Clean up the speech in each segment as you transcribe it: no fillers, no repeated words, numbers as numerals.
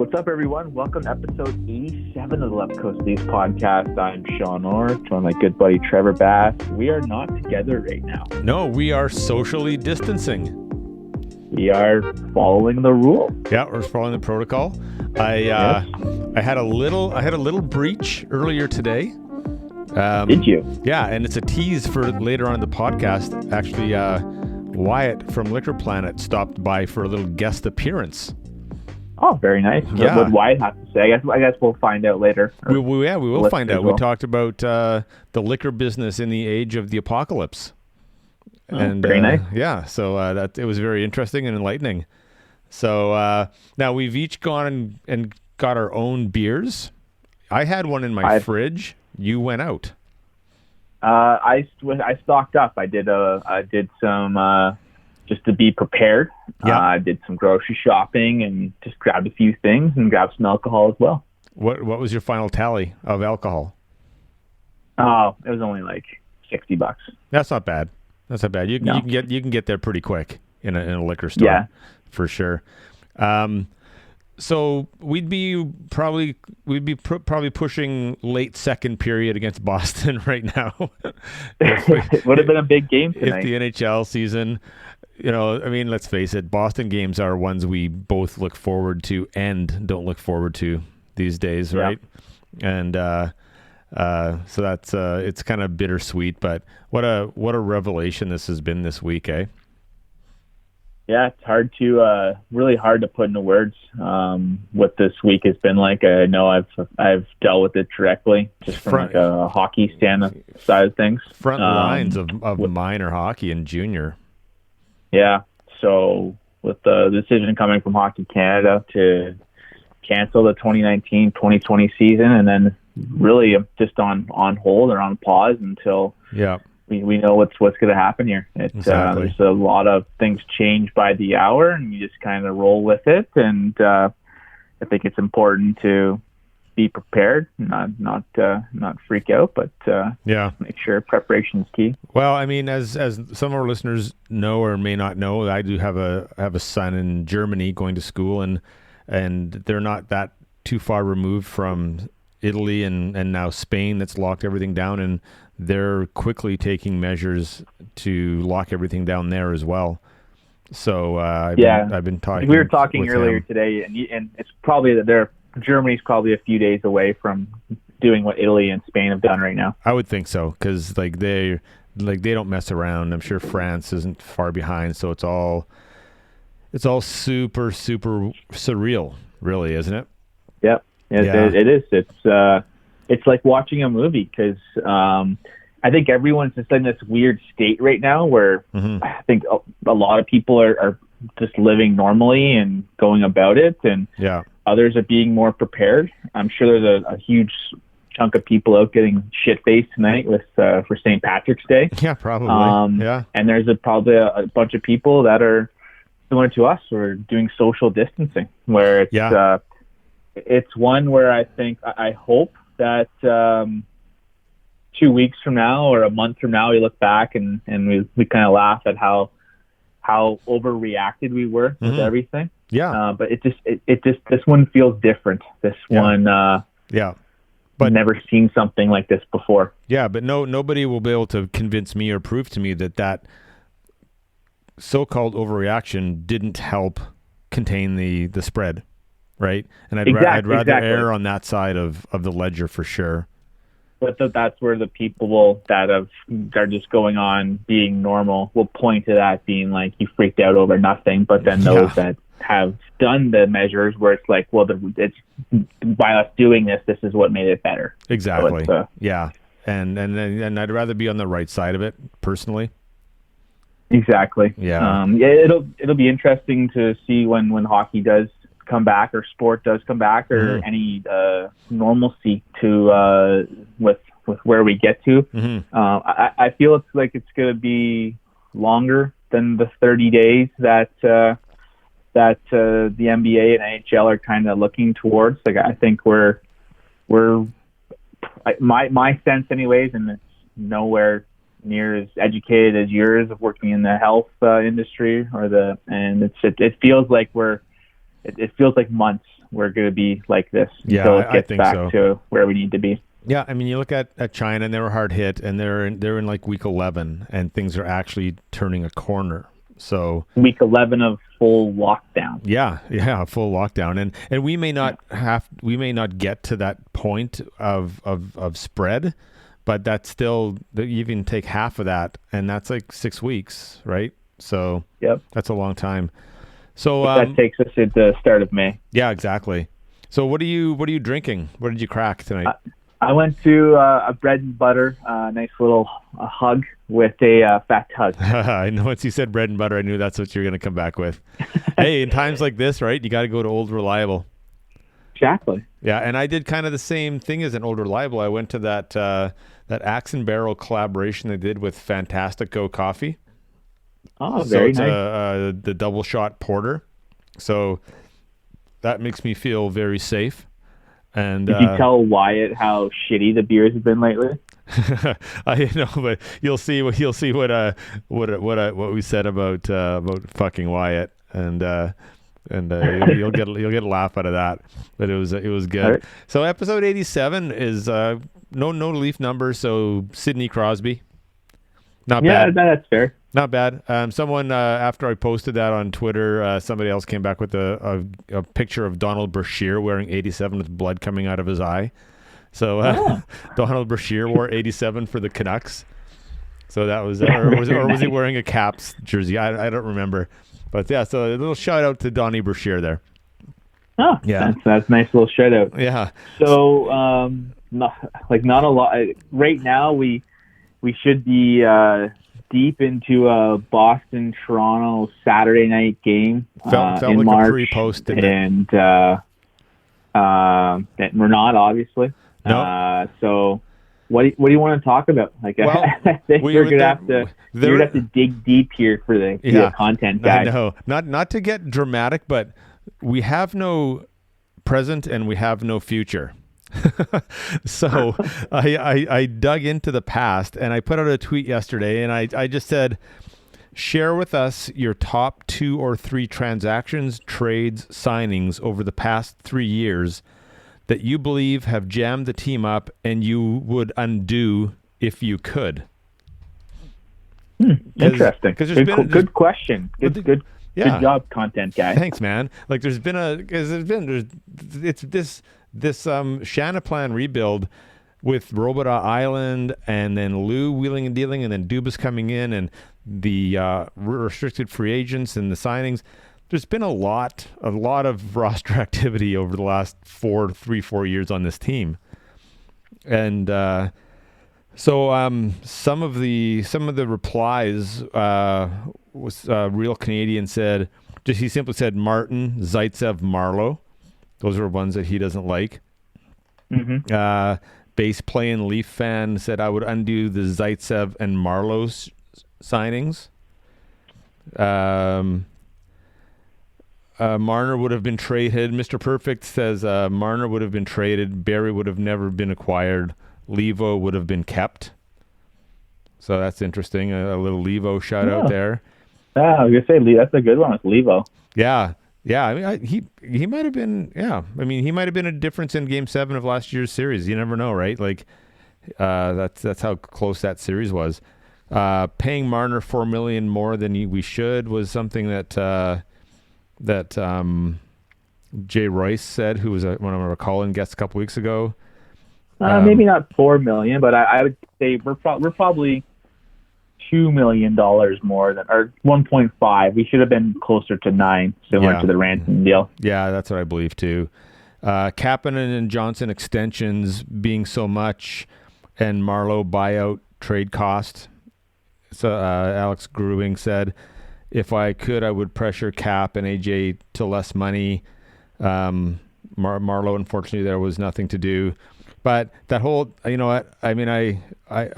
What's up, everyone? Welcome to episode 87 of the Left Coast Leafs podcast. I'm Sean Orr, joined by my good buddy Trevor Bass. We are not together right now. No, we are socially distancing. We are following the rule. Yeah, we're following the protocol. I had a little breach earlier today. Did you? Yeah, and it's a tease for later on in the podcast. Actually, Wyatt from Liquor Planet stopped by for a little guest appearance. Oh, very nice. Yeah. What Wyatt have to say? I guess we'll find out later. We will find out. Well. We talked about the liquor business in the age of the apocalypse. Oh, And very nice. Yeah, so that it was very interesting and enlightening. So now we've each gone and got our own beers. I had one in my fridge. You went out. I stocked up. I did some just to be prepared. Yeah. I did some grocery shopping and just grabbed a few things and grabbed some alcohol as well. What was your final tally of alcohol? Oh, it was only like $60. That's not bad. You can get there pretty quick in a liquor store. Yeah, for sure. So we'd be probably pushing late second period against Boston right now. It would have been a big game tonight. If the NHL season, let's face it, Boston games are ones we both look forward to and don't look forward to these days, right? And so that's it's kind of bittersweet, but what a revelation this has been this week, eh? Yeah, it's really hard to put into words what this week has been like. I know I've dealt with it directly, just from like a hockey side of things. Front lines of minor hockey and junior. Yeah, so with the decision coming from Hockey Canada to cancel the 2019-2020 season, and then really just on hold or on pause until we know what's going to happen here. Exactly. There's a lot of things change by the hour, and you just kind of roll with it. And I think it's important to be prepared, not freak out, but make sure preparation is key. Well, I mean, as some of our listeners know or may not know, I do have a son in Germany going to school, and they're not that too far removed from Italy and now Spain that's locked everything down, and they're quickly taking measures to lock everything down there as well. So I've been talking. We were talking earlier him today, and it's probably that Germany's probably a few days away from doing what Italy and Spain have done right now. I would think so, because they don't mess around. I'm sure France isn't far behind, so it's all super, super surreal, really, isn't it? Yep. It is. It's like watching a movie, because I think everyone's just in this weird state right now where I think a lot of people are just living normally and going about it, and others are being more prepared. I'm sure there's a huge chunk of people out getting shit-faced tonight for St. Patrick's Day. Yeah, probably. And there's probably a bunch of people that are similar to us, who are doing social distancing, where it's one where I hope that 2 weeks from now or a month from now, we look back and we kind of laugh at how overreacted we were with everything. Yeah. But it just this one feels different. This one, but never seen something like this before. Yeah, but nobody will be able to convince me or prove to me that so-called overreaction didn't help contain the spread, right? And I'd rather err on that side of the ledger for sure. But that's where the people that are just going on being normal will point to that, being like, you freaked out over nothing. But then those that have done the measures where it's like, well, it's by us doing this is what made it better. Exactly. So and I'd rather be on the right side of it personally. Exactly. Yeah. It'll be interesting to see when hockey does come back, or sport does come back, or any normalcy to with where we get to. I feel it's going to be longer than the 30 days that the NBA and NHL are kind of looking towards. Like, I think we're my sense anyways, and it's nowhere near as educated as yours of working in the health industry, it feels like it feels like months we're going to be like this Yeah, until it I gets think back so. to where we need to be. Yeah, I mean, you look at China, and they were hard hit, and they're in like week 11, and things are actually turning a corner. So week 11 of full lockdown. Yeah, full lockdown, and we may not get to that point of spread, but that's still, you even take half of that, and that's like 6 weeks, right? So yep, that's a long time. So that takes us at the start of May. Yeah, exactly. So what are you drinking? What did you crack tonight? I went to a bread and butter, nice little hug with a fat tug. I know once you said bread and butter, I knew that's what you were going to come back with. Hey, in times like this, right, you got to go to Old Reliable. Exactly. Yeah, and I did kind of the same thing as an Old Reliable. I went to that Axe and Barrel collaboration they did with Fantastic Go Coffee. Oh, very so nice. It's the double shot porter. So that makes me feel very safe. And did you tell Wyatt how shitty the beers have been lately? I know, but you'll see what we said about fucking Wyatt, and you'll get a laugh out of that. But it was good. Right. So episode 87 is no Leaf number, so Sidney Crosby. Not bad. Yeah, that's fair. Not bad. Someone after I posted that on Twitter, somebody else came back with a picture of Donald Brashear wearing 87 with blood coming out of his eye. So Donald Brashear wore 87 for the Canucks. So that was, or was he wearing a Caps jersey? I don't remember. But yeah, so a little shout out to Donnie Brashear there. Oh, yeah, that's a nice little shout out. Yeah. So not a lot right now. We should be deep into a Boston-Toronto Saturday night game felt in like March, a pre-post, and we're not, obviously. No. So what do you want to talk about? Like, well, I think we're gonna have to dig deep here for the content guy. I know, not to get dramatic, but we have no present and we have no future. So I dug into the past, and I put out a tweet yesterday, and I just said, share with us your top 2 or 3 transactions, trades, signings over the past 3 years that you believe have jammed the team up and you would undo if you could. Interesting. Good question. Good job, content guy. Thanks, man. Like this Shanaplan rebuild with Robota Island, and then Lou wheeling and dealing, and then Dubas coming in, and the restricted free agents and the signings. There's been a lot of roster activity over the last 4 years on this team, and so some of the replies was Real Canadian said, he simply said Martin, Zaitsev, Marleau. Those are ones that he doesn't like. Mm-hmm. Base playing Leaf fan said I would undo the Zaitsev and Marleau signings. Marner would have been traded. Mr. Perfect says Marner would have been traded. Barry would have never been acquired. Levo would have been kept. So that's interesting. A little Levo shout out there. I was gonna say that's a good one with Levo. Yeah. I mean, he might have been. Yeah, I mean, he might have been a difference in Game 7 of last year's series. You never know, right? Like, that's how close that series was. Paying Marner $4 million more than we should was something that Jay Royce said, who was one of our call-in guests a couple weeks ago. Maybe not $4 million, but I would say we're probably $2 million more than, or 1.5. We should have been closer to 9, similar to the Ranson deal. Yeah, that's what I believe too. Kapanen and Johnson extensions being so much, and Marleau buyout trade cost. So Alex Gruing said, if I could, I would pressure Cap and AJ to less money. Marleau, unfortunately, there was nothing to do. But that whole, you know what? I mean, I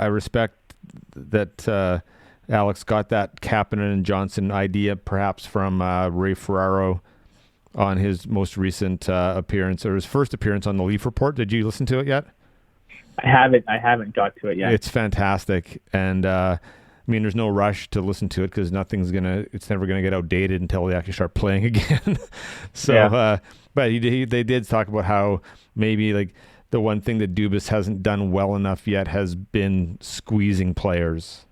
respect that Alex got that Kapanen and Johnson idea perhaps from Ray Ferraro on his most recent appearance, or his first appearance on the Leaf Report. Did you listen to it yet? I haven't got to it yet. It's fantastic. And I mean, there's no rush to listen to it because it's never gonna get outdated until they actually start playing again. So, but they did talk about how maybe like the one thing that Dubas hasn't done well enough yet has been squeezing players,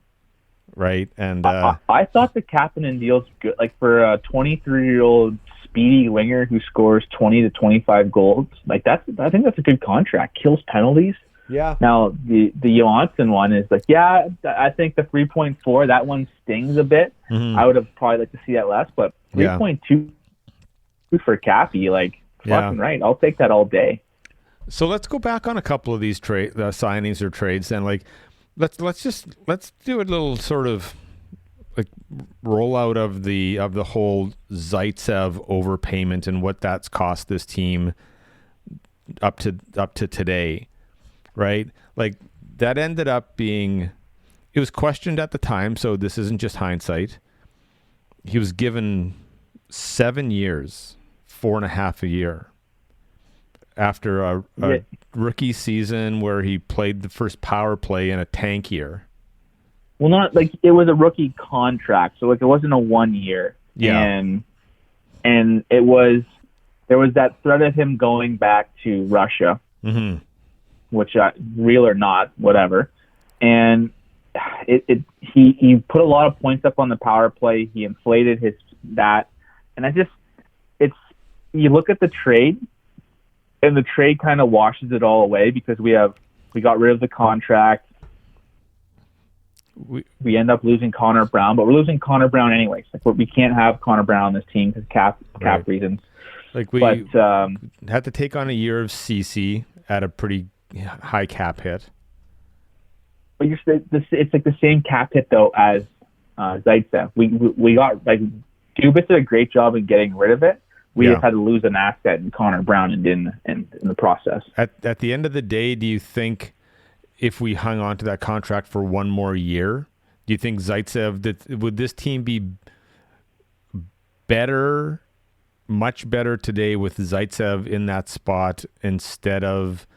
right? And I thought the Kapanen deal's good, like for a 23-year-old speedy winger who scores 20 to 25 goals. Like I think that's a good contract. Kills penalties. Yeah. Now the Johansson one is like, I think the 3.4, that one stings a bit. Mm-hmm. I would have probably liked to see that less, but 3.2 for Cappy, like fucking right. I'll take that all day. So let's go back on a couple of these signings or trades, and like let's do a little sort of like rollout of the whole Zaitsev overpayment and what that's cost this team up to today. Right? Like that ended up being, it was questioned at the time, so this isn't just hindsight. He was given 7 years, 4.5 a year after a rookie season where he played the first power play in a tank year. Well, not like it was a rookie contract, so like it wasn't a 1 year. Yeah. And there was that threat of him going back to Russia. Mm-hmm. Which real or not, whatever. And he put a lot of points up on the power play. He inflated that. And you look at the trade, and the trade kind of washes it all away because we got rid of the contract. We end up losing Connor Brown, but we're losing Connor Brown anyways. Like we can't have Connor Brown on this team because cap reasons. Like had to take on a year of CC at a pretty high cap hit. But it's like the same cap hit though as Zaitsev. We got like Dubas did a great job in getting rid of it. We just had to lose an asset in Connor Brown and in the process. At the end of the day, do you think if we hung on to that contract for one more year, do you think Zaitsev would this team be better, much better today with Zaitsev in that spot instead of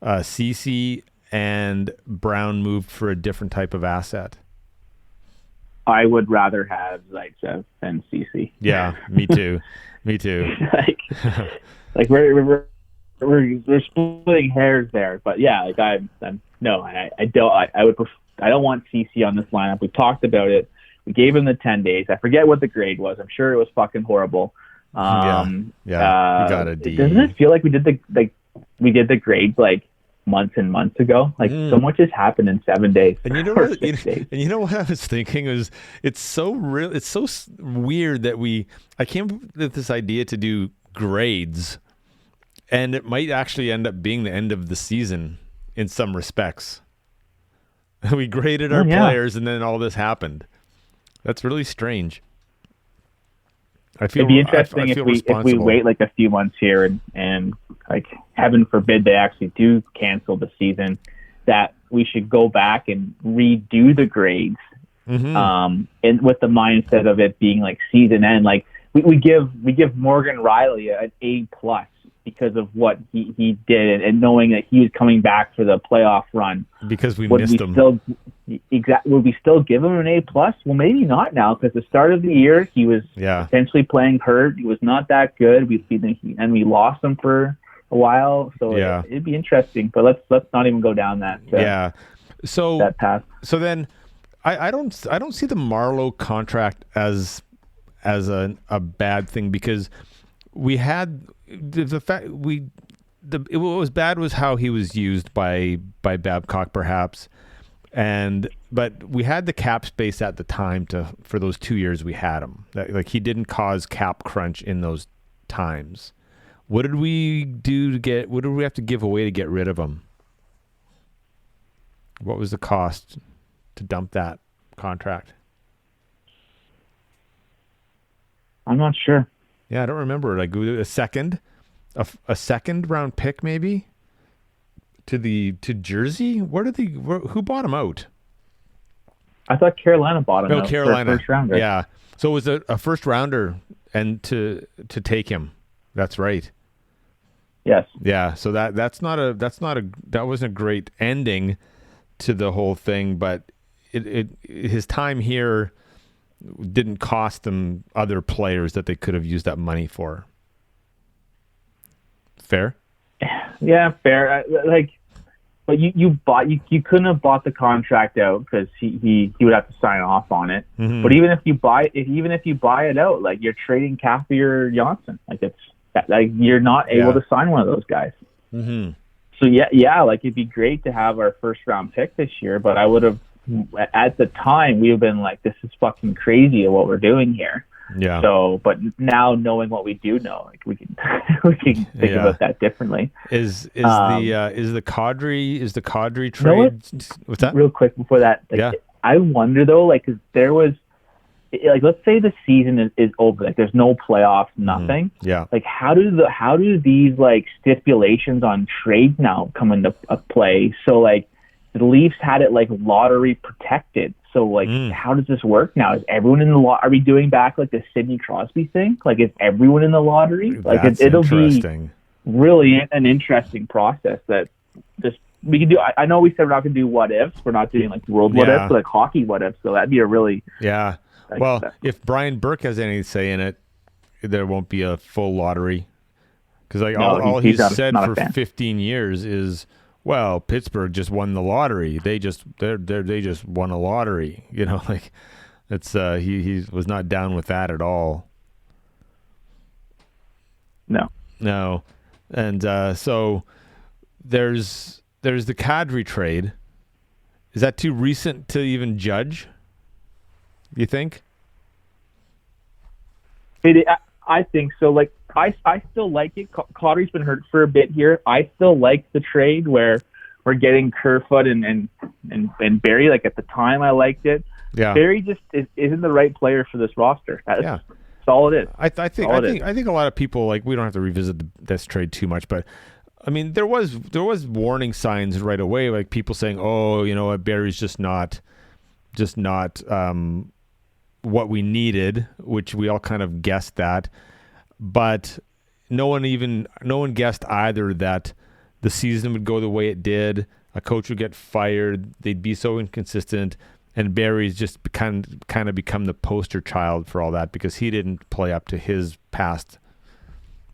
CC and Brown moved for a different type of asset? I would rather have Zaitsev than CC. Yeah, me too. Me too. like we're splitting hairs there, but yeah, like I don't want CC on this lineup. We talked about it. We gave him the 10 days. I forget what the grade was. I'm sure it was fucking horrible. You got a D. Doesn't it feel like we did the grades like months and months ago? Like so much has happened in 7 days. And you know what I was thinking was it's so weird that I came up with this idea to do grades, and it might actually end up being the end of the season in some respects. We graded our players, and then all this happened. That's really strange. It'd be interesting if we wait like a few months here and like heaven forbid they actually do cancel the season, that we should go back and redo the grades, and with the mindset of it being like season end. Like we give Morgan Riley an A+ because of what he did, and knowing that he was coming back for the playoff run. Because we missed him. Would we still give him an A+? Well, maybe not now, because the start of the year he was essentially playing hurt. He was not that good. We lost him for a while. So it'd be interesting. But let's not even go down that. That path. So then, I don't see the Marleau contract as a bad thing, because we had the fact what was bad was how he was used by Babcock perhaps, but we had the cap space at the time for those 2 years we had him. Like he didn't cause cap crunch in those times. What did we have to give away to get rid of him? What was the cost to dump that contract? I'm not sure. Yeah, I don't remember. Like a second round pick maybe to Jersey. Who bought him out? I thought Carolina bought him out. No, Carolina. First rounder. Yeah. So it was a first rounder and to take him. That's right. Yes. Yeah. So that wasn't a great ending to the whole thing, but his time here didn't cost them other players that they could have used that money for. Fair? Yeah, fair. But you couldn't have bought the contract out because he would have to sign off on it. Mm-hmm. But even if you buy it out, like, you're trading Cappy or Johnson. Like, you're not able to sign one of those guys. Mm-hmm. So yeah, like, it'd be great to have our first round pick this year, but I would have, at the time, we have been like, this is fucking crazy of what we're doing here. Yeah. So, but now knowing what we do know, like, we can think about that differently. Is the Kadri trade? What's that? Real quick before that, I wonder though, like, because there was, like, let's say the season is over, like, there's no playoffs, nothing. Mm-hmm. Yeah. Like, how do these, like, stipulations on trades now come into play? So, like, the Leafs had it, like, lottery protected. So, like, how does this work now? Is everyone in the are we doing back, like, the Sidney Crosby thing? Like, is everyone in the lottery? Like, it'll be really an interesting process that just we can do. I know we said we're not going to do what ifs. We're not doing, like, world what ifs, but, like, hockey what ifs. So that'd be a really well, if Brian Burke has anything to say in it, there won't be a full lottery, because, like, all he's said for 15 years is, well, Pittsburgh just won the lottery. They just won a lottery. You know, like, it's he was not down with that at all. No, and so there's the Kadri trade. Is that too recent to even judge? You think? I think so. Like, I still like it. Kadri's been hurt for a bit here. I still like the trade where we're getting Kerfoot and Barrie. Like, at the time, I liked it. Yeah. Barrie just isn't the right player for this roster. That's all it is. I think a lot of people, like, we don't have to revisit this trade too much, but I mean, there was warning signs right away, like people saying, oh, you know what, Barrie's just not what we needed, which we all kind of guessed that, but no one guessed either that the season would go the way it did, a coach would get fired, they'd be so inconsistent, and Barrie's just kind of become the poster child for all that, because he didn't play up to his past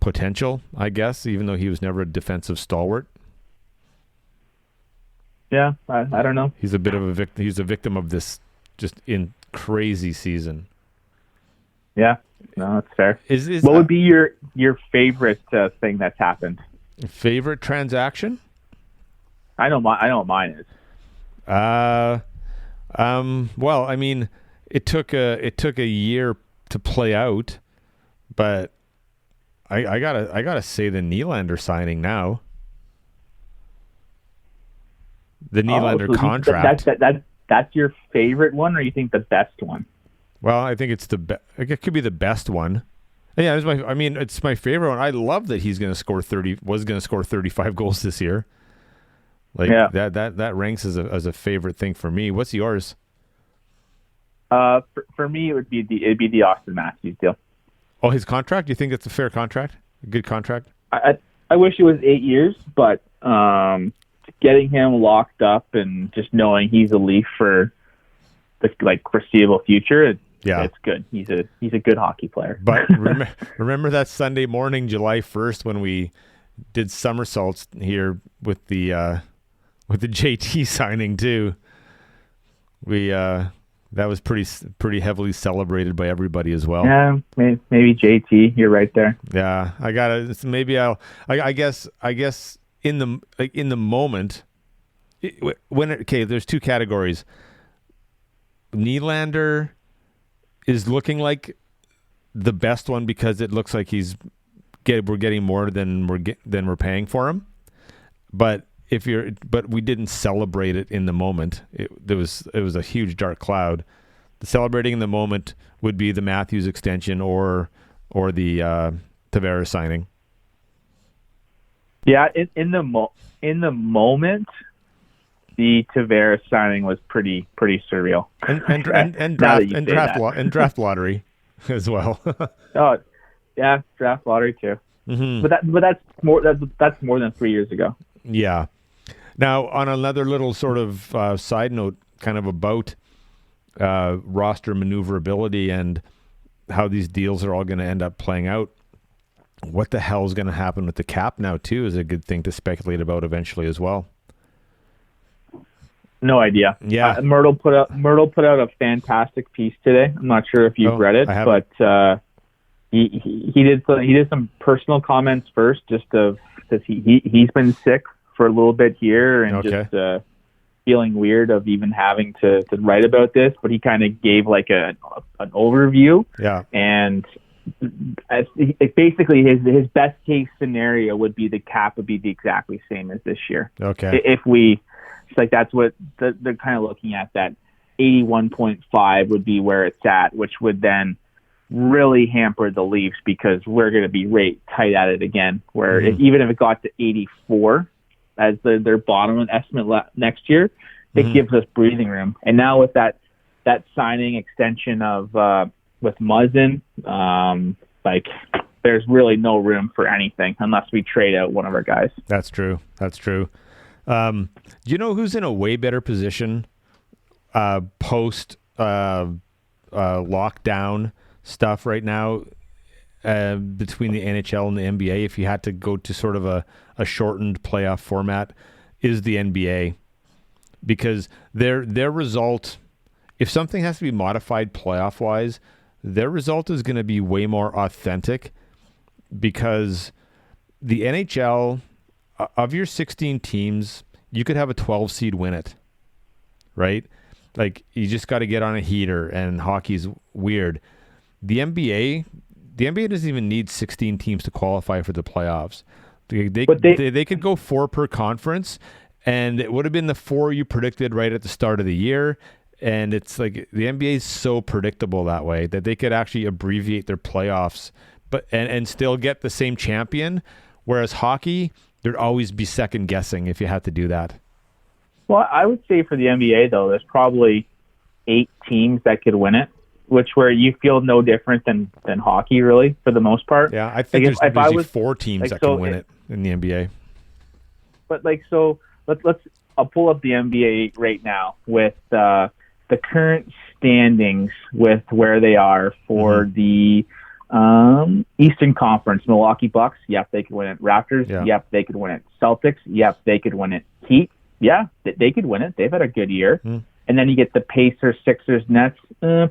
potential, I guess, even though he was never a defensive stalwart. Yeah, I don't know. He's a bit of a victim. He's a victim of this just in crazy season. Yeah, no, that's fair. What would be your favorite thing that's happened? Favorite transaction? I know what mine is. Well, I mean, it took a year to play out, but I gotta say the Nylander signing now. The Nylander contract. That's your favorite one, or you think the best one? Well, I think it's it could be the best one. Yeah, it's my favorite one. I love that he's going to score 35 goals this year. Like, that ranks as a favorite thing for me. What's yours? For me, it'd be the Austin Matthews deal. Oh, his contract? Do you think that's a fair contract? A good contract? I wish it was 8 years, but getting him locked up and just knowing he's a Leaf for the, like, foreseeable future, it's good. He's a good hockey player. But remember that Sunday morning, July 1st, when we did somersaults here with the JT signing too. That was pretty heavily celebrated by everybody as well. Yeah, maybe JT. You're right there. Yeah, I guess in the moment, there's two categories. Nylander is looking like the best one because it looks like we're getting more than we're paying for him. But we didn't celebrate it in the moment. It was a huge dark cloud. The celebrating in the moment would be the Matthews extension or the Tavares signing. Yeah, in the moment, the Tavares signing was pretty surreal. And draft lottery as well. Oh, yeah, draft lottery too. Mm-hmm. But that's more than 3 years ago. Yeah. Now, on another little sort of side note, kind of about roster maneuverability and how these deals are all going to end up playing out. What the hell is going to happen with the cap now too is a good thing to speculate about eventually as well. No idea. Yeah. Myrtle put out a fantastic piece today. I'm not sure if you've read it, but he did some personal comments first, just because he's been sick for a little bit here and just feeling weird of even having to write about this. But he kind of gave like an overview. Yeah. And basically his best case scenario would be the cap would be the exactly same as this year. Okay. It's like that's what they're kind of looking at, that 81.5 would be where it's at, which would then really hamper the Leafs because we're going to be right tight at it again, where even if it got to 84 as their bottom estimate next year, it gives us breathing room. And now with that signing extension of with Muzzin, like there's really no room for anything unless we trade out one of our guys. That's true. Do you know who's in a way better position post lockdown stuff right now between the NHL and the NBA? If you had to go to sort of a shortened playoff format, is the NBA, because their result, if something has to be modified playoff wise, their result is going to be way more authentic, because the NHL, of your 16 teams, you could have a 12 seed win it, right? Like, you just got to get on a heater, and hockey's weird. The NBA doesn't even need 16 teams to qualify for the playoffs. They could go 4 per conference, and it would have been the 4 you predicted right at the start of the year. And it's like the NBA is so predictable that way that they could actually abbreviate their playoffs, but and still get the same champion. Whereas hockey, there'd always be second guessing if you had to do that. Well, I would say for the NBA though, there's probably 8 teams that could win it, where you feel no different than hockey, really, for the most part. Yeah, I think there's usually 4 teams that can win it in the NBA. But so I'll pull up the NBA right now with the current standings with where they are for the Eastern Conference. Milwaukee Bucks, yep, they could win it. Raptors, yep, they could win it. Celtics, yep, they could win it. Heat, yeah, they could win it. They've had a good year. And then you get the Pacers, Sixers, Nets,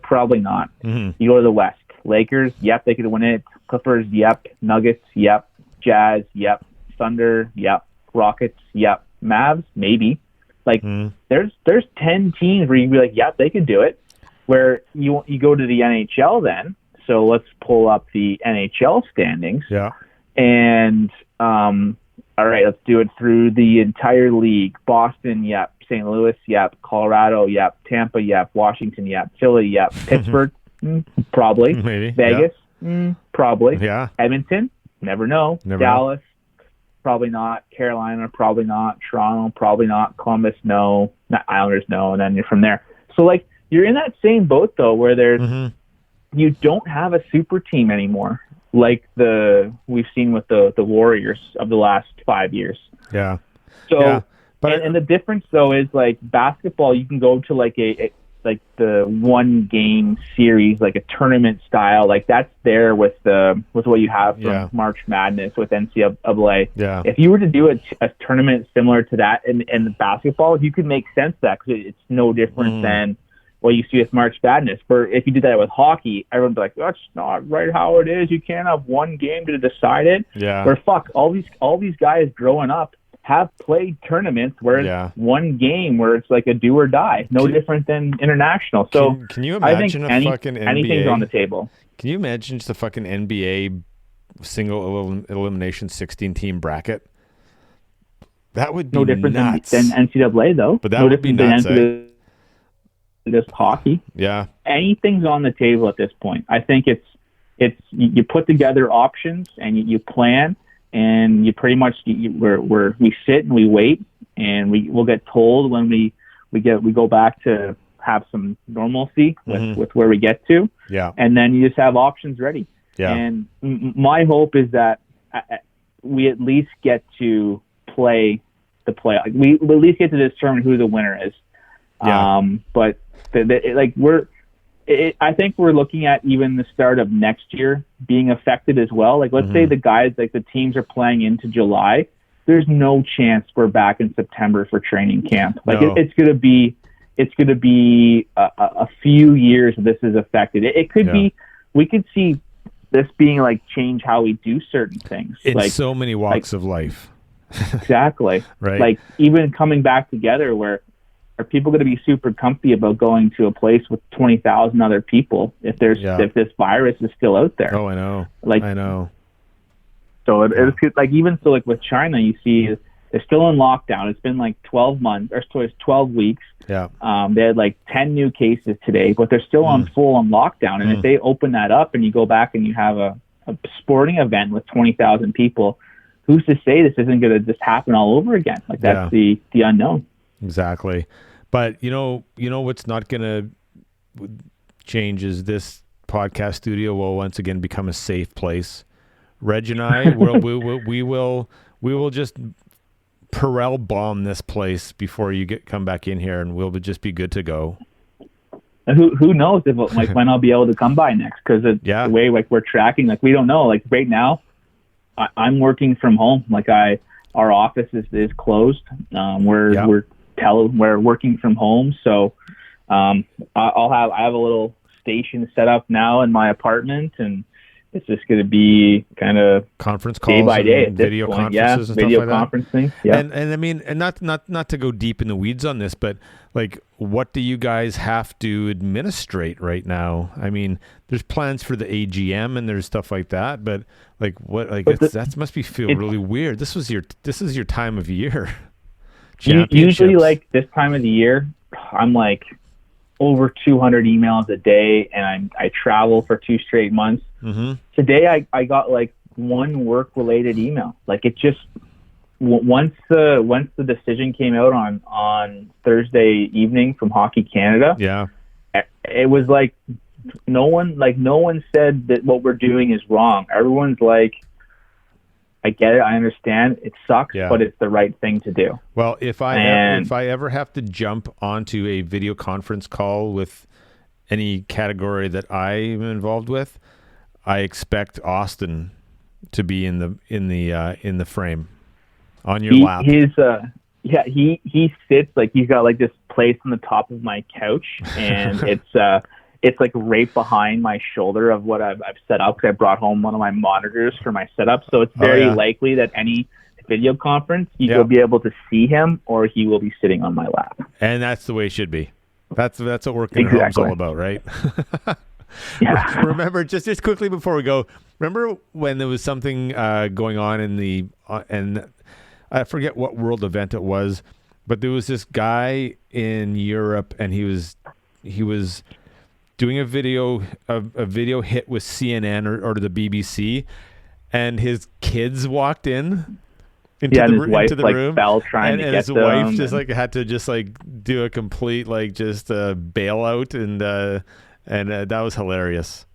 probably not. You go to the West. Lakers, yep, they could win it. Clippers, yep. Nuggets, yep. Jazz, yep. Thunder, yep. Rockets, yep. Mavs, maybe. Like, there's 10 teams where you'd be like, yep, they could do it. Where you go to the NHL then. So let's pull up the NHL standings. Yeah. And, all right, let's do it through the entire league. Boston, yep. St. Louis, yep. Colorado, yep. Tampa, yep. Washington, yep. Philly, yep. Pittsburgh, probably. Maybe. Vegas, probably. Yeah. Edmonton, never know. Dallas, probably not. Carolina, probably not. Toronto, probably not. Columbus, no. Not Islanders, no. And then you're from there. So, like, you're in that same boat, though, where there's you don't have a super team anymore, like we've seen with the Warriors of the last 5 years. Yeah. So, and the difference though is, like, basketball, you can go to like like the 1 game series, like a tournament style, like that's there with what you have from March Madness with NCAA. Yeah. If you were to do a tournament similar to that in basketball, you could make sense of that, because it's no different than what you see with March Madness. For if you did that with hockey, everyone would be like, that's not right how it is. You can't have 1 game to decide it. Yeah. Where all these guys growing up have played tournaments where it's 1 game where it's like a do or die. No different than international. So can you imagine fucking NBA? Anything's on the table. Can you imagine just a fucking NBA single elimination 16-team bracket? That would be no different nuts. than NCAA though. But that would be nuts. Just hockey. Yeah. Anything's on the table at this point. I think it's you put together options and you plan, and you pretty much we sit and we wait, and we'll get told when we go back to have some normalcy with where we get to. Yeah. And then you just have options ready. Yeah. And my hope is that we at least get to play the play. We at least get to determine who the winner is. Yeah. But I think we're looking at even the start of next year being affected as well. Like, let's say the guys, like the teams are playing into July. There's no chance we're back in September for training camp. Like, No. it's going to be a few years this is affected. It could be, we could see this being like change how we do certain things. In like so many walks of life. Exactly. Right. Like, even coming back together, where are people going to be super comfy about going to a place with 20,000 other people if this virus is still out there? Oh, I know. I know. So it's like, even so, like with China, you see they're still in lockdown. It's been like 12 weeks. Yeah. They had like 10 new cases today, but they're still on lockdown. And if they open that up and you go back and you have a sporting event with 20,000 people, who's to say this isn't going to just happen all over again? Like, that's the unknown. Exactly. But you know what's not going to change is this podcast studio will once again become a safe place. Reg and I we will just Perel bomb this place before you come back in here, and we'll just be good to go. And who knows if when I'll be able to come by next, because the way like we're tracking, like we don't know. Like right now, I'm working from home. Like our office is closed. We're working from home, so I have a little station set up now in my apartment, and it's just going to be kind of conference calls, day by day, video conferences, and video stuff like conferencing. that. Yeah, and I mean, and not to go deep in the weeds on this, but like, what do you guys have to administrate right now? I mean, there's plans for the AGM and there's stuff like that, but like, what? Like, that must feel really weird. This is your time of year. Usually, like this time of the year, I'm like over 200 emails a day, and I travel for 2 straight months. Mm-hmm. Today, I got like one work-related email. Like, it just once the decision came out on Thursday evening from Hockey Canada. Yeah, it was like no one said that what we're doing is wrong. Everyone's like, I get it. I understand. It sucks, but it's the right thing to do. Well, if I ever have to jump onto a video conference call with any category that I'm involved with, I expect Austin to be in the frame on your lap. He sits like he's got like this place on the top of my couch, and it's like right behind my shoulder of what I've set up, because I brought home one of my monitors for my setup. So it's very likely that any video conference, you will be able to see him, or he will be sitting on my lap. And that's the way it should be. That's what working at home's all about, right? Yeah. Remember, just quickly before we go, remember when there was something going on in and I forget what world event it was, but there was this guy in Europe, and he was doing a video hit with CNN or the BBC, and his kids walked into the room, fell trying to get his them, wife just like had to just like do a complete like just bailout, and that was hilarious.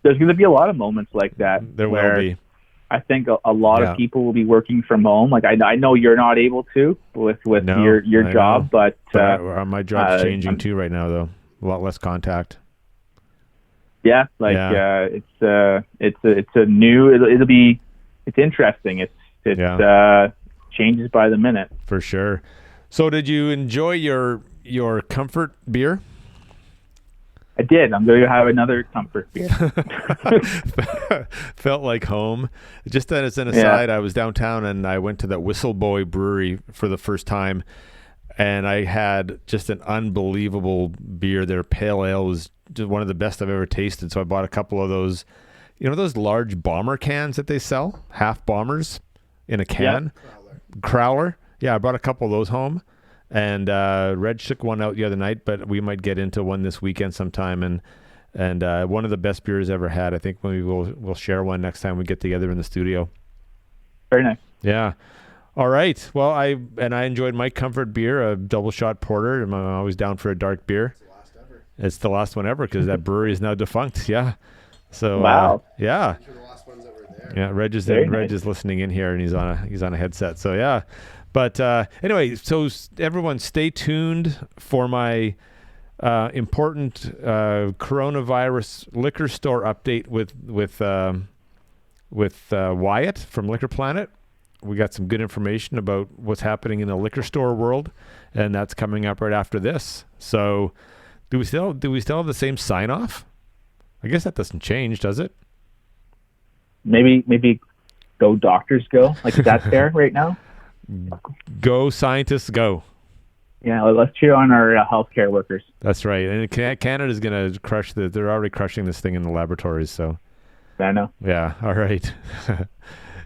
There's going to be a lot of moments like that. There will be. I think a lot of people will be working from home. Like I know you're not able to with your job, but my job's changing too right now, though. A lot less contact. Yeah, it's a new. It's interesting. It changes by the minute. For sure. So, did you enjoy your comfort beer? I did. I'm going to have another comfort beer. Felt like home. Just as an aside, I was downtown and I went to that Whistle Boy Brewery for the first time, and I had just an unbelievable beer. Their pale ale was just one of the best I've ever tasted. So I bought a couple of those, those large bomber cans that they sell, half bombers in a can. Yep. Crowler. Yeah, I brought a couple of those home. And Reg took one out the other night, but we might get into one this weekend sometime. And one of the best beers ever had. I think maybe we'll share one next time we get together in the studio. Very nice. Yeah. All right. Well, I enjoyed my comfort beer, a double shot porter. I'm always down for a dark beer. It's the last one ever because that brewery is now defunct. Yeah. So wow. Yeah. These were the last ones that were there. Yeah. Reg is listening in here, and he's on a headset. So yeah. But anyway, so everyone stay tuned for my important coronavirus liquor store update with Wyatt from Liquor Planet. We got some good information about what's happening in the liquor store world, and that's coming up right after this. So, do we still have the same sign off? I guess that doesn't change, does it? Maybe go doctors go. Like, is that fair right now? Go scientists go. Yeah, let's cheer on our healthcare workers. That's right. And Canada's going to crush they're already crushing this thing in the laboratories, so. I know. Yeah, all right.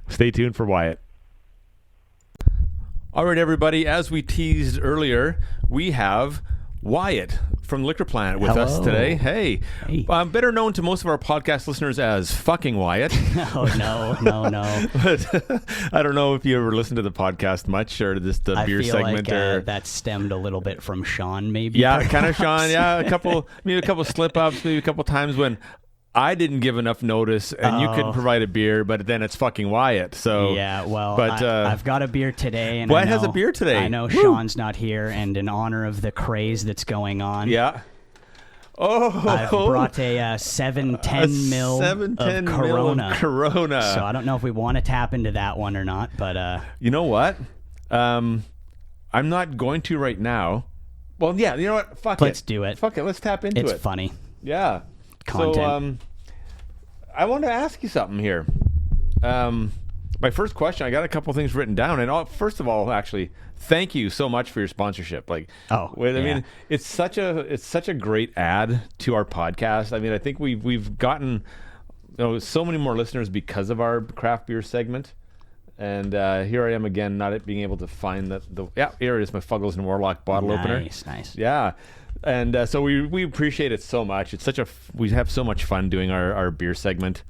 Stay tuned for Wyatt. All right, everybody, as we teased earlier, we have Wyatt from Liquor Planet with us today. Hey. Better known to most of our podcast listeners as fucking Wyatt. No. But I don't know if you ever listened to the podcast much, or the beer segment. Like, that stemmed a little bit from Sean, maybe. Yeah, kind of Sean. Yeah, a couple slip ups, maybe a couple times when I didn't give enough notice, and you couldn't provide a beer, but then it's fucking Wyatt. So yeah, well, but I've got a beer today, and Wyatt has a beer today. I know Sean's not here, and in honor of the craze that's going on, I've brought a 710 mil of Corona. So I don't know if we want to tap into that one or not, but you know what? I'm not going to right now. Well, yeah, you know what? Let's do it. Fuck it. Let's tap into it. It's funny. Yeah. Content. So, I want to ask you something here. My first question, I got a couple things written down, and first of all, actually, thank you so much for your sponsorship. I mean, it's such a great ad to our podcast. I mean, I think we've gotten so many more listeners because of our craft beer segment. And here I am again, not being able to find here it is, my Fuggles and Warlock bottle opener. Nice. Yeah. And so we appreciate it so much. It's we have so much fun doing our beer segment,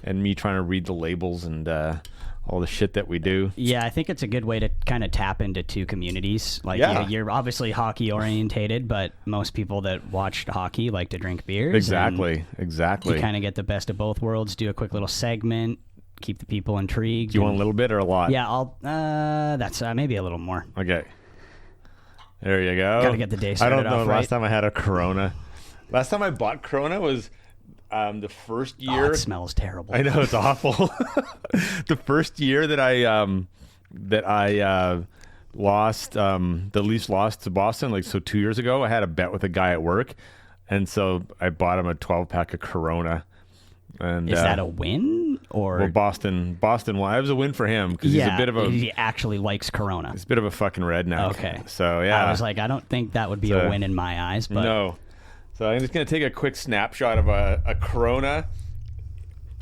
and me trying to read the labels and all the shit that we do. Yeah, I think it's a good way to kind of tap into two communities. Like, you're obviously hockey orientated, but most people that watch hockey like to drink beers. Exactly. You kind of get the best of both worlds. Do a quick little segment, keep the people intrigued. Do you want a little bit or a lot? Yeah, I'll. That's maybe a little more. Okay. There you go. Gotta get the day started off. I don't know. Right? Last time I had a Corona. Last time I bought Corona was the first year. Oh, it smells terrible. I know, it's awful. The first year that I lost, the Leafs lost to Boston, 2 years ago. I had a bet with a guy at work, and so I bought him a 12-pack of Corona. And is that a win or? Well, Boston won. It was a win for him because he's a bit of a. He actually likes Corona. He's a bit of a fucking redneck. Okay. So yeah, I was like, I don't think that would be a win in my eyes. But no. So I'm just gonna take a quick snapshot of a Corona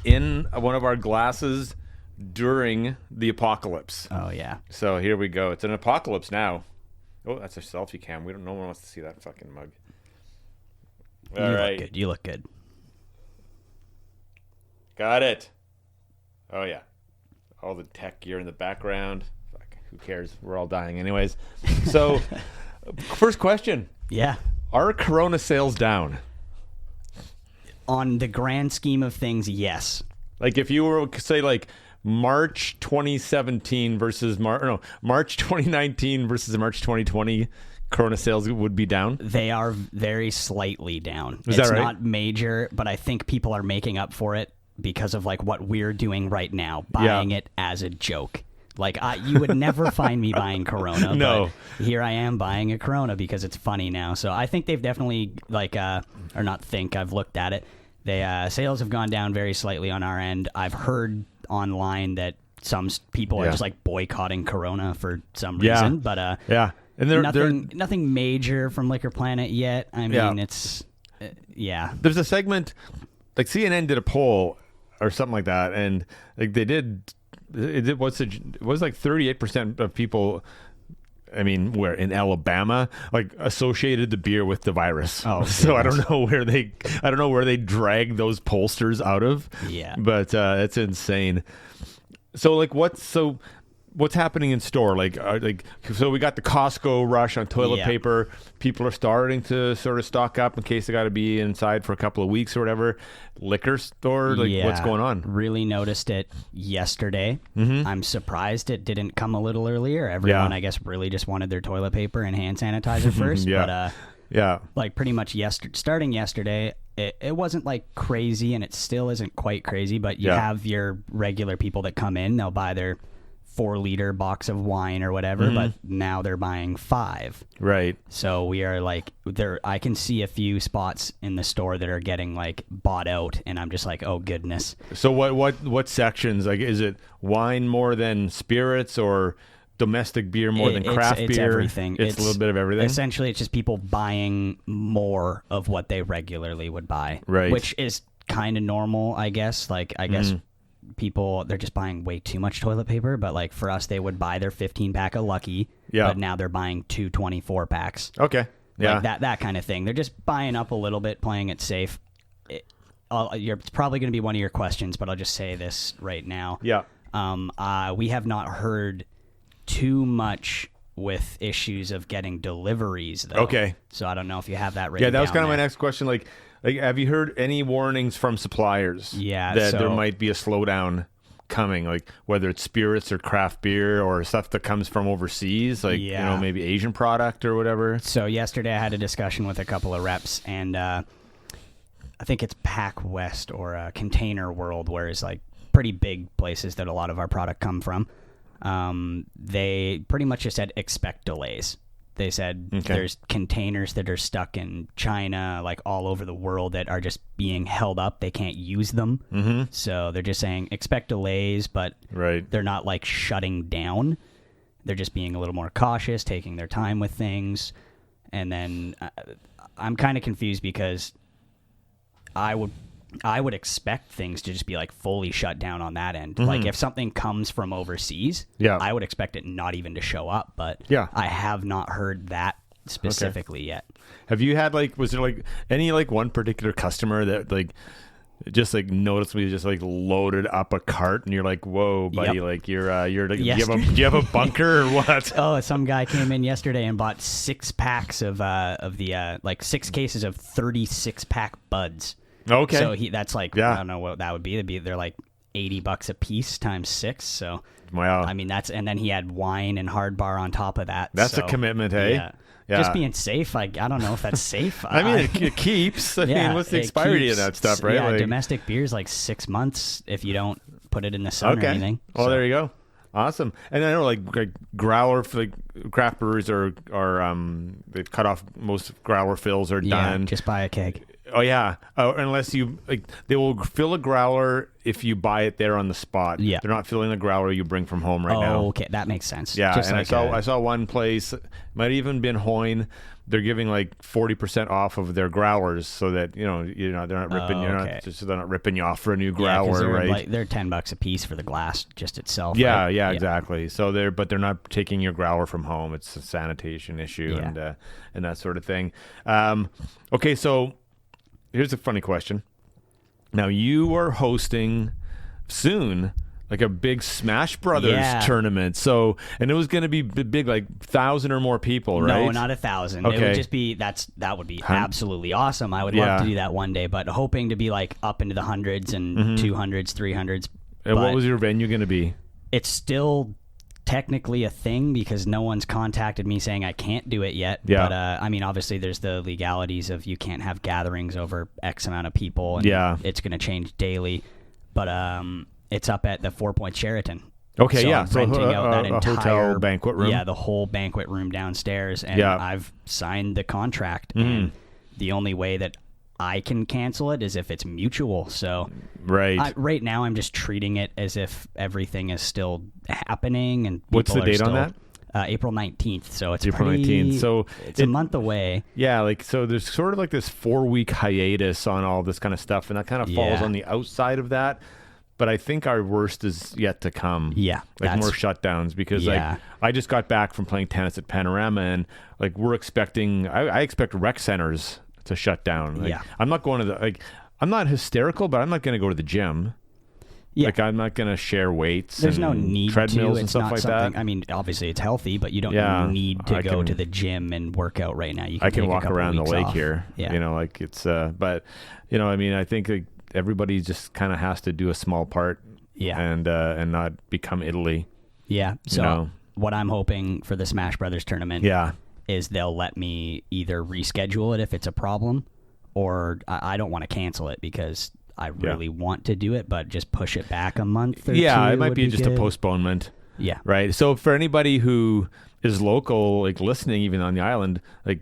in one of our glasses during the apocalypse. Oh yeah. So here we go. It's an apocalypse now. Oh, that's a selfie cam. No one wants to see that fucking mug. All right. You look good. Got it. Oh, yeah. All the tech gear in the background. Fuck, who cares? We're all dying anyways. So, first question. Yeah. Are Corona sales down? On the grand scheme of things, yes. Like, if you were to say, March 2017 versus March 2019 versus March 2020, Corona sales would be down? They are very slightly down. Is that right? It's not major, but I think people are making up for it because of what we're doing right now, buying it as a joke. You would never find me buying Corona. No. But here I am buying a Corona because it's funny now. So I think they've definitely or not think, I've looked at it. Sales have gone down very slightly on our end. I've heard online that some people are just boycotting Corona for some reason. But yeah. And nothing major from Liquor Planet yet. I mean, it's There's a segment, CNN did a poll or something like that, and it was 38% of people, I mean, where in Alabama, associated the beer with the virus. Oh, so I don't know where they dragged those pollsters out of. Yeah, but it's insane. So what's happening in store? So we got the Costco rush on toilet paper. People are starting to sort of stock up in case they got to be inside for a couple of weeks or whatever. Liquor store, what's going on? Really noticed it yesterday. Mm-hmm. I'm surprised it didn't come a little earlier. Everyone, I guess, really just wanted their toilet paper and hand sanitizer first. Yeah. But Yeah. Like pretty much starting yesterday, it wasn't like crazy, and it still isn't quite crazy, but you have your regular people that come in, they'll buy their 4-liter box of wine or whatever, but now they're buying 5. Right. So we are like, I can see a few spots in the store that are getting like bought out, and I'm just like, oh goodness. So what sections? Like, is it wine more than spirits, or domestic beer more than craft beer? It's everything. It's a little bit of everything. Essentially, it's just people buying more of what they regularly would buy. Right. Which is kind of normal, I guess. Like, I guess people, they're just buying way too much toilet paper, but like for us, they would buy their 15-pack of Lucky, but now they're buying 2 24-packs. Okay. Yeah. Like that kind of thing. They're just buying up a little bit, playing it safe. It's probably going to be one of your questions, but I'll just say this right now. Yeah. We have not heard too much with issues of getting deliveries, though. Okay. So I don't know if you have that written Yeah, that was down kind of there. my next question. Like, have you heard any warnings from suppliers? Yeah, that so- there might be a slowdown coming, like whether it's spirits or craft beer or stuff that comes from overseas, like maybe Asian product or whatever. So yesterday I had a discussion with a couple of reps, and I think it's Pack West or Container World, where it's like pretty big places that a lot of our product come from. They pretty much just said expect delays. They said there's containers that are stuck in China, like all over the world, that are just being held up. They can't use them. Mm-hmm. So they're just saying expect delays, but they're not like shutting down. They're just being a little more cautious, taking their time with things. And then I'm kind of confused because I would expect things to just be like fully shut down on that end. Like if something comes from overseas, I would expect it not even to show up. But I have not heard that specifically yet. Have you had was there like any one particular customer that just noticeably just loaded up a cart and you're like, whoa, buddy, do you have a bunker or what? Oh, some guy came in yesterday and bought 6 packs of the 6 cases of 36-pack buds. Okay. So that's I don't know what that would be. They're like $80 a piece times 6. So wow. I mean and then he had wine and hard bar on top of that. That's a commitment, hey? Yeah. Just being safe. I don't know if that's safe. I mean, it keeps. I mean, what's the expiry date of that stuff, right? Yeah, domestic beer is like 6 months if you don't put it in the sun or anything. Well, there you go. Awesome. And I know like growler, craft breweries are they've cut off most growler fills are done. Just buy a keg. Oh yeah, unless you they will fill a growler if you buy it there on the spot. Yeah, they're not filling the growler you bring from home now. Oh, okay, that makes sense. Yeah, just and I saw one place, might even been Hoyne. They're giving 40% off of their growlers, so that they're not ripping they're not ripping you off for a new growler, right? They're $10 a piece for the glass just itself. Yeah, right? yeah, exactly. So they're not taking your growler from home. It's a sanitation issue and that sort of thing. Okay, so. Here's a funny question. Now, you are hosting soon a big Smash Brothers tournament. So, and it was going to be big, 1,000 or more people, right? No, not 1,000. Okay. It would just be, that would be absolutely awesome. I would love to do that one day, but hoping to be up into the hundreds and 200s, 300s. And what was your venue going to be? It's still technically a thing because no one's contacted me saying I can't do it yet. Yeah. But I mean, obviously there's the legalities of you can't have gatherings over X amount of people. And it's going to change daily. But it's up at the 4 Point Sheraton. Okay, so yeah. I'm renting out that entire hotel banquet room. Yeah, the whole banquet room downstairs. And I've signed the contract. And the only way that I can cancel it is if it's mutual. So right now I'm just treating it as if everything is still happening. And what's the date on that? April 19th. So it's April 19th. So it's a month away. Yeah, so there's sort of this 4-week hiatus on all this kind of stuff, and that kind of falls on the outside of that. But I think our worst is yet to come. Yeah. More shutdowns because I just got back from playing tennis at Panorama, and we're expecting I expect rec centers to shut down. I'm not going to I'm not hysterical, but I'm not going to go to the gym. Yeah. I'm not going to share weights. There's no need treadmills to. and stuff like that. I mean, obviously it's healthy, but you don't need to go to the gym and work out right now. I can walk around the lake off. here. Yeah. It's but I mean, I think everybody just kind of has to do a small part. Yeah. And not become Italy. Yeah. So what I'm hoping for the Smash Brothers tournament. Yeah. is they'll let me either reschedule it if it's a problem, or I don't want to cancel it because I really want to do it, but just push it back a month or two. Yeah, it might be just good. a postponement. Yeah. Right. So for anybody who is local, like listening, even on the island, like,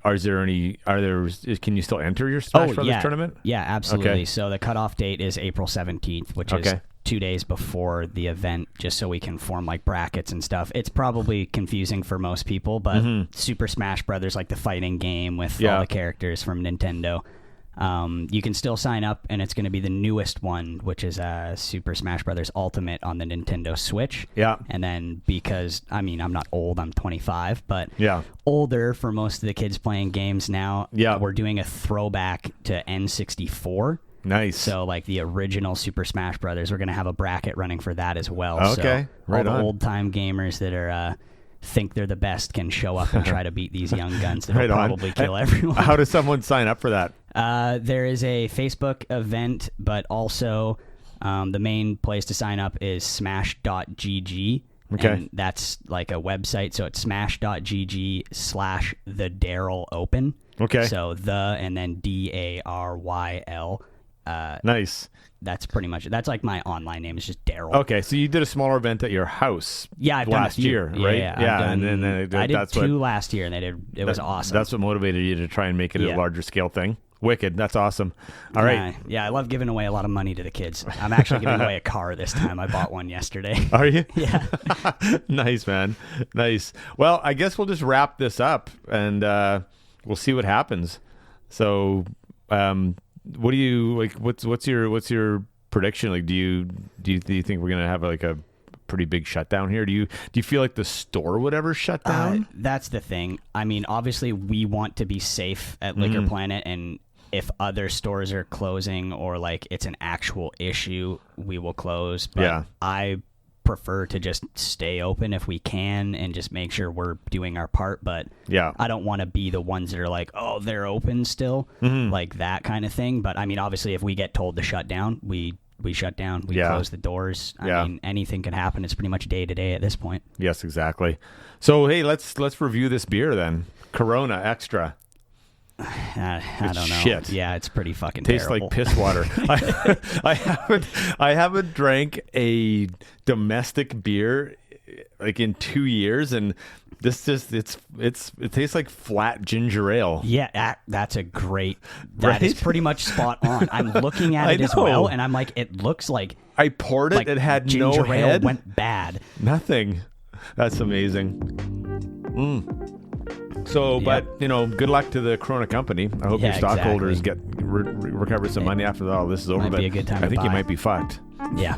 can you still enter your Smash Brothers tournament? Yeah, absolutely. Okay. So the cutoff date is April 17th, which is 2 days before the event, just so we can form like brackets and stuff. It's probably confusing for most people, but Super Smash Brothers, like the fighting game with all the characters from Nintendo, you can still sign up, and it's going to be the newest one, which is Super Smash Brothers Ultimate on the Nintendo Switch. Yeah. And then because, I mean, I'm not old, I'm 25, but older for most of the kids playing games now. Yeah. We're doing a throwback to N64. Nice. So like the original Super Smash Brothers, we're going to have a bracket running for that as well. Okay. So all the old time gamers that are think they're the best can show up and try to beat these young guns that will probably kill everyone. How does someone sign up for that? There is a Facebook event, but also the main place to sign up is smash.gg. Okay. And that's like a website, so it's smash.gg/thedaryl-open. Okay. So and then DARYL. Nice. That's pretty much it. That's like my online name is just Daryl. Okay, so you did a smaller event at your house. Yeah, I've done last year, right? Yeah, and then I did two last year, and it was awesome. That's what motivated you to try and make it a larger scale thing. Wicked. That's awesome. All right. Yeah, I love giving away a lot of money to the kids. I'm actually giving away a car this time. I bought one yesterday. Are you? Yeah. Nice, man. Nice. Well, I guess we'll just wrap this up, and we'll see what happens. So, what do you like? What's your prediction? Like, do you think we're gonna have like a pretty big shutdown here? Do you feel like the store would ever shut down? That's the thing. I mean, obviously, we want to be safe at Liquor Planet, and if other stores are closing or like it's an actual issue, we will close. But I prefer to just stay open if we can and just make sure we're doing our part. But I don't want to be the ones that are like, oh, they're open still, like that kind of thing. But I mean, obviously, if we get told to shut down, we shut down. We close the doors. I mean, anything can happen. It's pretty much day to day at this point. Yes, exactly. So hey, let's review this beer then. Corona Extra. I don't know. Shit. Yeah, it's pretty fucking tastes terrible. like piss water. I haven't drank a domestic beer like in 2 years, and this just it tastes like flat ginger ale. Yeah, that's a great. That is pretty much spot on. I'm looking at it as well, and I'm like, it looks like I poured it. Like it had ginger no ale head. Went bad. Nothing. That's amazing. So, but good luck to the Corona company. I hope your stockholders get recover some money after all this is over. Might be a good time. I think you might be fucked. Yeah.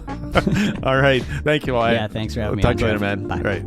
All right. Thank you, Wyatt. Yeah. Thanks for having me. Talk to you later, man. Bye. All right.